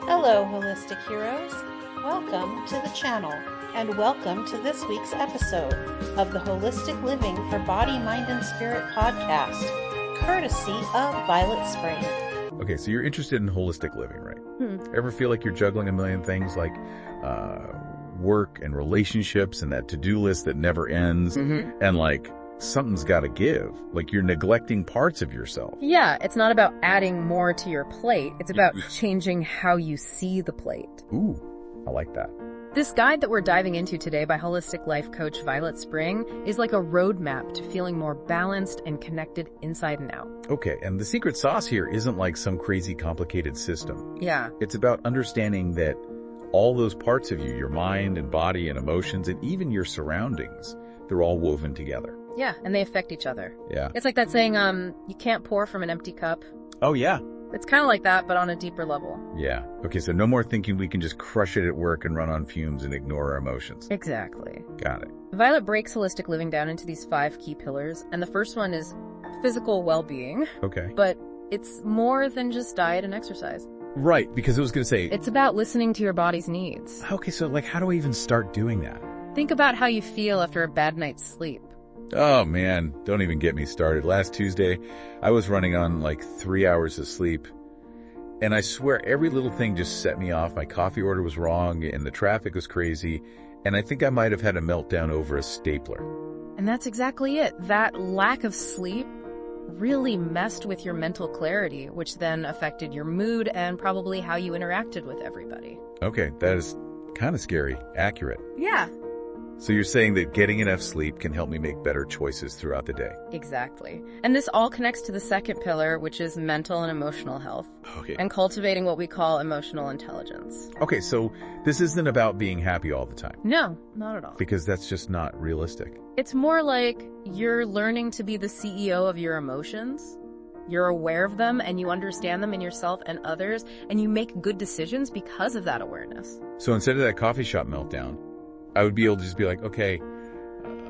Hello, Holistic Heroes. Welcome to the channel, and welcome to this week's episode of the Holistic Living for Body, Mind, and Spirit podcast, courtesy of Violet Spring. Okay, so you're interested in holistic living, right? Ever feel like you're juggling a million things like work and relationships and that to-do list that never ends, and like something's got to give, like you're neglecting parts of yourself? Yeah, it's not about adding more to your plate. It's about changing how you see the plate. Ooh, I like that. This guide that we're diving into today by holistic life coach Violet Spring is like a roadmap to feeling more balanced and connected inside and out. Okay, and the secret sauce here isn't like some crazy complicated system. Yeah. It's about understanding that all those parts of you, your mind and body and emotions and even your surroundings, they're all woven together. Yeah, and they affect each other. Yeah. It's like that saying, you can't pour from an empty cup. Oh, yeah. It's kind of like that, but on a deeper level. Yeah. Okay, so no more thinking we can just crush it at work and run on fumes and ignore our emotions. Exactly. Got it. Violet breaks holistic living down into these 5 key pillars, and the first one is physical well-being. Okay. But it's more than just diet and exercise. Right, because I was going to say... It's about listening to your body's needs. Okay, so like how do I even start doing that? Think about how you feel after a bad night's sleep. Oh man, don't even get me started. Last Tuesday, I was running on like 3 hours of sleep. And I swear every little thing just set me off. My coffee order was wrong and the traffic was crazy. And I think I might have had a meltdown over a stapler. And that's exactly it. That lack of sleep really messed with your mental clarity, which then affected your mood and probably how you interacted with everybody. Okay, that is kind of scary. Accurate. Yeah. So you're saying that getting enough sleep can help me make better choices throughout the day? Exactly. And this all connects to the second pillar, which is mental and emotional health. Okay. And cultivating what we call emotional intelligence. Okay, so this isn't about being happy all the time. No, not at all. Because that's just not realistic. It's more like you're learning to be the CEO of your emotions. You're aware of them and you understand them in yourself and others, and you make good decisions because of that awareness. So instead of that coffee shop meltdown, I would be able to just be like, okay,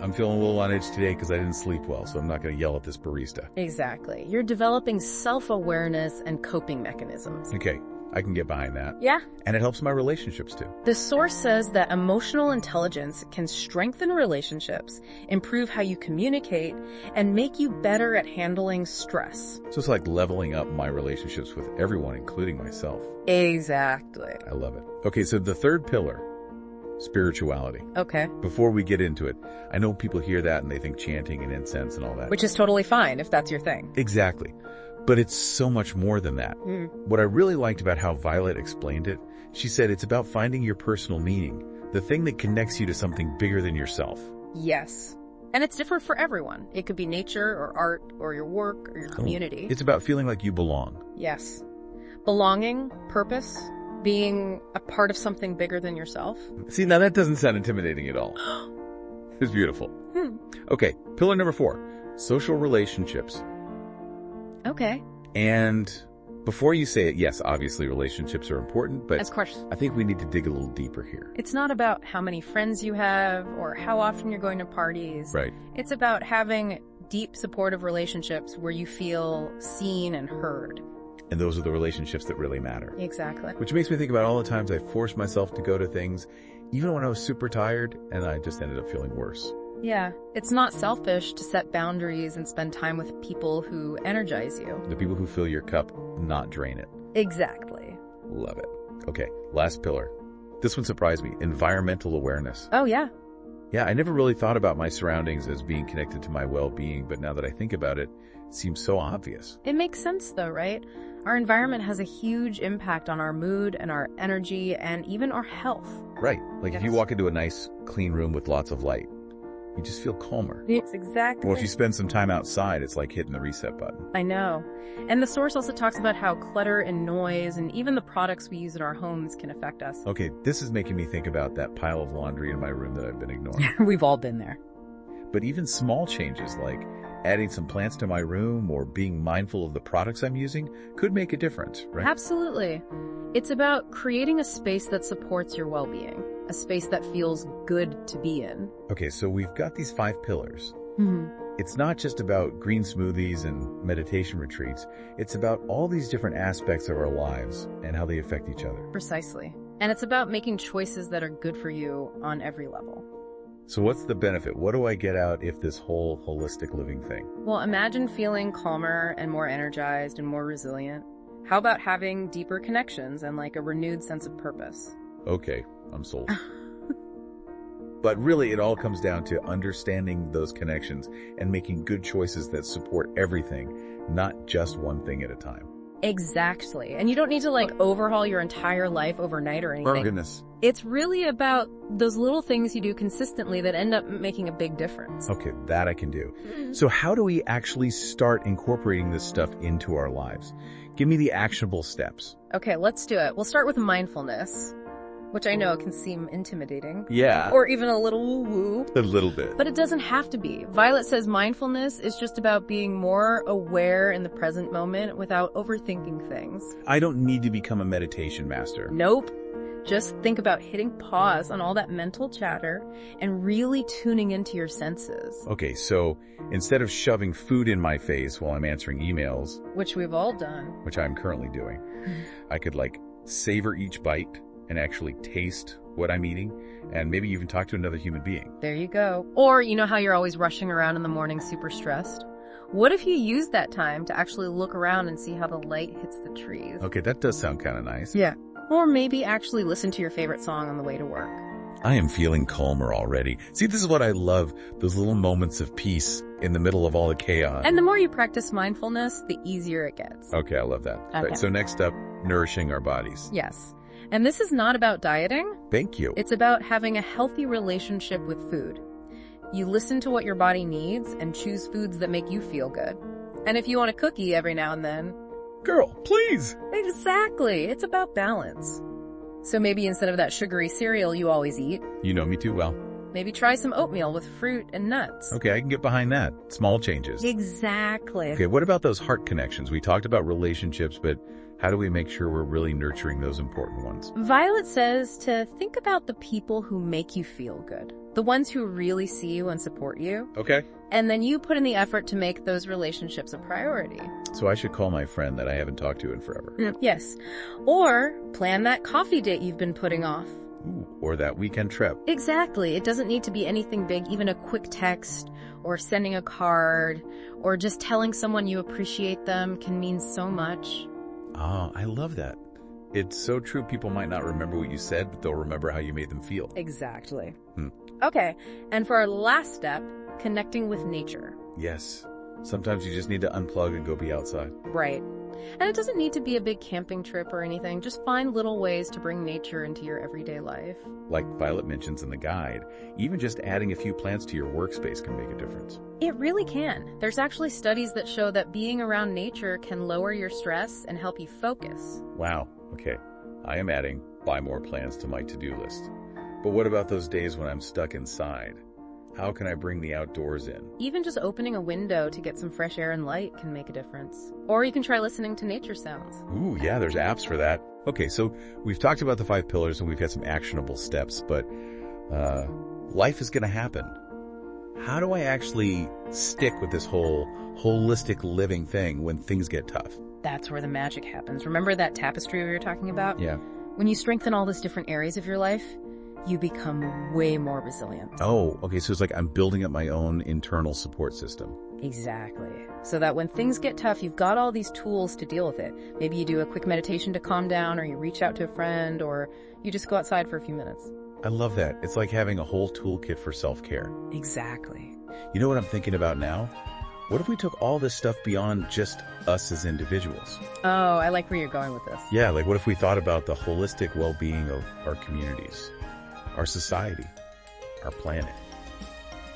I'm feeling a little on edge today because I didn't sleep well, so I'm not going to yell at this barista. Exactly. You're developing self-awareness and coping mechanisms. Okay, I can get behind that. Yeah. And it helps my relationships too. The source says that emotional intelligence can strengthen relationships, improve how you communicate, and make you better at handling stress. So it's like leveling up my relationships with everyone, including myself. Exactly. I love it. Okay, so the third pillar, spirituality. Okay. Before we get into it, I know people hear that and they think chanting and incense and all that. Which is totally fine if that's your thing. Exactly. But it's so much more than that. What I really liked about how Violet explained it, she said it's about finding your personal meaning, the thing that connects you to something bigger than yourself. Yes. And it's different for everyone. It could be nature or art or your work or your community. It's about feeling like you belong. Yes. Belonging, purpose, being a part of something bigger than yourself. See, now that doesn't sound intimidating at all. It's beautiful. Okay, pillar number 4, social relationships. Okay. And before you say it, yes, obviously relationships are important, but Of course. I think we need to dig a little deeper here. It's not about how many friends you have or how often you're going to parties. Right. It's about having deep, supportive relationships where you feel seen and heard. And those are the relationships that really matter. Exactly. Which makes me think about all the times I forced myself to go to things, even when I was super tired, and I just ended up feeling worse. Yeah. It's not selfish to set boundaries and spend time with people who energize you. The people who fill your cup, not drain it. Exactly. Love it. Okay, last pillar. This one surprised me. Environmental awareness. Oh, yeah. Yeah, I never really thought about my surroundings as being connected to my well-being, but now that I think about it, it seems so obvious. It makes sense though, right? Our environment has a huge impact on our mood and our energy and even our health. Right. Like if you Yes. walk into a nice, clean room with lots of light, you just feel calmer. Yes, exactly. Well, if you spend some time outside, it's like hitting the reset button. I know. And the source also talks about how clutter and noise and even the products we use in our homes can affect us. Okay, this is making me think about that pile of laundry in my room that I've been ignoring. We've all been there. But even small changes like adding some plants to my room or being mindful of the products I'm using could make a difference, right? Absolutely. It's about creating a space that supports your well-being, a space that feels good to be in. Okay, so we've got these 5 pillars. It's not just about green smoothies and meditation retreats. It's about all these different aspects of our lives and how they affect each other. Precisely. And it's about making choices that are good for you on every level. So what's the benefit? What do I get out if this whole holistic living thing? Well, imagine feeling calmer and more energized and more resilient. How about having deeper connections and like a renewed sense of purpose? Okay, I'm sold. But really, it all comes down to understanding those connections and making good choices that support everything, not just one thing at a time. Exactly. And you don't need to like overhaul your entire life overnight or anything. Oh, goodness. It's really about those little things you do consistently that end up making a big difference. Okay, that I can do. So how do we actually start incorporating this stuff into our lives? Give me the actionable steps. Okay, let's do it. We'll start with mindfulness, which I know can seem intimidating. Yeah. Or even a little woo-woo. A little bit. But it doesn't have to be. Violet says mindfulness is just about being more aware in the present moment without overthinking things. I don't need to become a meditation master. Nope. Just think about hitting pause on all that mental chatter and really tuning into your senses. Okay, so instead of shoving food in my face while I'm answering emails, Which we've all done. which I'm currently doing, I could like savor each bite and actually taste what I'm eating and maybe even talk to another human being. There you go. Or you know how you're always rushing around in the morning super stressed? What if you use that time to actually look around and see how the light hits the trees? Okay, that does sound kind of nice. Yeah. Or maybe actually listen to your favorite song on the way to work. I am feeling calmer already. See, this is what I love, those little moments of peace in the middle of all the chaos. And the more you practice mindfulness, the easier it gets. Okay, I love that. Okay. So next up, nourishing our bodies. Yes. And this is not about dieting. Thank you. It's about having a healthy relationship with food. You listen to what your body needs and choose foods that make you feel good. And if you want a cookie every now and then... Girl, please! Exactly. It's about balance. So maybe instead of that sugary cereal you always eat, You know me too well. maybe try some oatmeal with fruit and nuts. Okay, I can get behind that. Small changes. Exactly. Okay, what about those heart connections? We talked about relationships, but how do we make sure we're really nurturing those important ones? Violet says to think about the people who make you feel good. The ones who really see you and support you. Okay. And then you put in the effort to make those relationships a priority. So I should call my friend that I haven't talked to in forever. Yes. Or plan that coffee date you've been putting off. Ooh, or that weekend trip. Exactly. It doesn't need to be anything big, even a quick text or sending a card or just telling someone you appreciate them can mean so much. Oh, I love that. It's so true. People might not remember what you said, but they'll remember how you made them feel. Exactly. Hmm. Okay. And for our last step, connecting with nature. Yes. Sometimes you just need to unplug and go be outside. Right. And it doesn't need to be a big camping trip or anything. Just find little ways to bring nature into your everyday life. Like Violet mentions in the guide, even just adding a few plants to your workspace can make a difference. It really can. There's actually studies that show that being around nature can lower your stress and help you focus. Wow. Okay. I am adding buy more plants to my to-do list. But what about those days when I'm stuck inside? How can I bring the outdoors in? Even just opening a window to get some fresh air and light can make a difference. Or you can try listening to nature sounds. Ooh, yeah, there's apps for that. Okay, so we've talked about the 5 pillars and we've had some actionable steps, but life is going to happen. How do I actually stick with this whole holistic living thing when things get tough? That's where the magic happens. Remember that tapestry we were talking about? Yeah. When you strengthen all these different areas of your life, you become way more resilient. Oh, okay, so it's like I'm building up my own internal support system. Exactly. So that when things get tough, you've got all these tools to deal with it. Maybe you do a quick meditation to calm down, or you reach out to a friend, or you just go outside for a few minutes. I love that. It's like having a whole toolkit for self-care. Exactly. You know what I'm thinking about now? What if we took all this stuff beyond just us as individuals? Oh, I like where you're going with this. Yeah, like what if we thought about the holistic well-being of our communities, our society, our planet?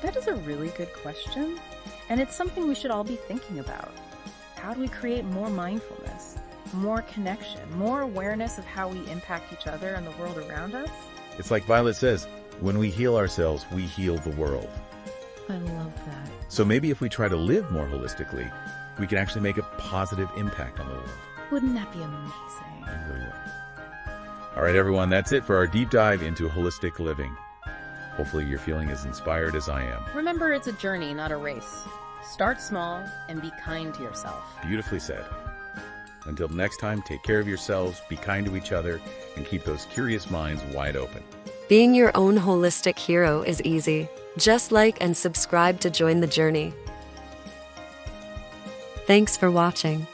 That is a really good question, and it's something we should all be thinking about. How do we create more mindfulness, more connection, more awareness of how we impact each other and the world around us? It's like Violet says, when we heal ourselves, we heal the world. I love that. So maybe if we try to live more holistically, we can actually make a positive impact on the world. Wouldn't that be amazing? It really would. All right, everyone, that's it for our deep dive into holistic living. Hopefully you're feeling as inspired as I am. Remember, it's a journey, not a race. Start small and be kind to yourself. Beautifully said. Until next time, take care of yourselves, be kind to each other, and keep those curious minds wide open. Being your own holistic hero is easy. Just like and subscribe to join the journey. Thanks for watching.